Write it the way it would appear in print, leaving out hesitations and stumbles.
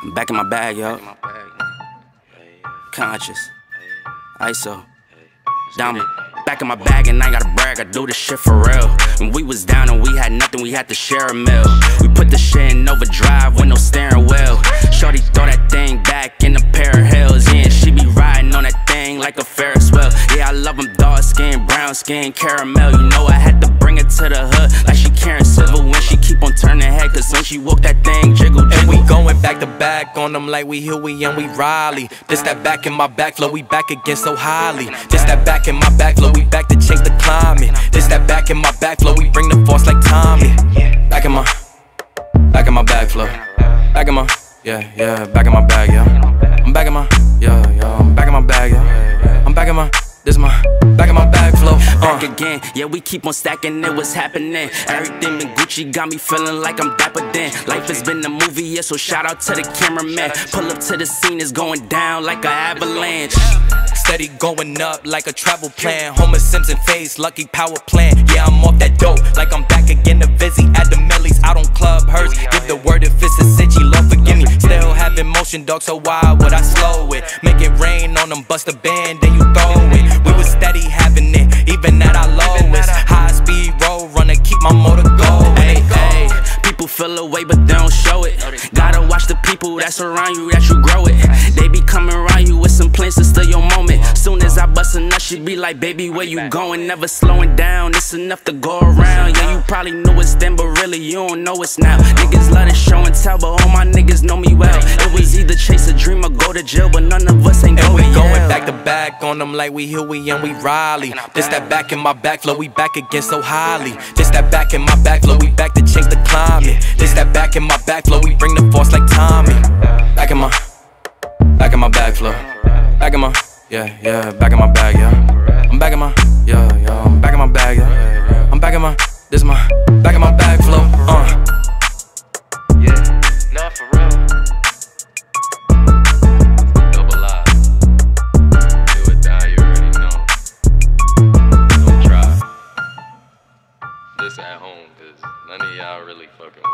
I'm back in my bag, yo. Conscious. ISO. Diamond. Back in my bag and I gotta brag, I do this shit for real. When we was down and we had nothing, we had to share a meal. We put the shit in overdrive with no steering wheel. Shorty throw that thing back in a pair of heels. Yeah, she be riding on that thing like a Ferris wheel. Yeah, I love them dark skin, brown skin, caramel. You know I had to bring it to the hood like she Karen Civil. When she keep on turning head, cause when she walk that thing jiggle, jiggle. And we going back to back on them like we Huey and we Riley. This that back in my back flow, we back again so highly. This that back in my back flow, we back to change the climate. This that back in my back flow, we bring the force like Tommy. Back in my back flow. Back in my, yeah, back in my bag, yeah. I'm back in my, yeah, I'm back in my bag, yeah. I'm back in my, this is my, back in my bag flow. Back again, yeah, we keep on stacking it, what's happening? Everything been Gucci, got me feeling like I'm dapper then. Life has been a movie, yeah, so shout out to the cameraman. Pull up to the scene, it's going down like an avalanche. Steady going up like a travel plan. Homer Simpson face, lucky power plant. Yeah, I'm off that dope, like I'm back again to Vizzy. At the Millies, out on Club Hurst. Give the word if it's a city, Lord forgive me. Still having motion, dog, so why would I slow it? Make it rain on them, bust a band, then you throw it. We was steady having it, even at our lowest. High speed road runner, keep my motor going. Hey, hey, people feel away but they don't show it. Gotta watch the people that's around you, that you grow it. They be coming around you with some plans to steal your moment. Soon as I bust a nut, she be like, baby, where you going? Never slowing down, it's enough to go around. Yeah, you probably knew it's then, but really you don't know it's now. Niggas love to show and tell, but all my niggas know me well. It was either chase a dream or go to jail, but none of us ain't going. And we going back to back on them like we Huey and we Riley. This that back in my back flow, we back again so highly. This that back in my back flow, we back to change the climate. This that back in my back flow, we bring the force like Tommy. Back in my back flow. Back in my, yeah, back in my bag, yeah. I'm back in my, yeah, I'm back in my bag, yeah. I'm back in my, this is my, back in my bag flow, Yeah, nah, for real. Double live. Do or die, you already know. Don't try. This at home, cause none of y'all really fucking with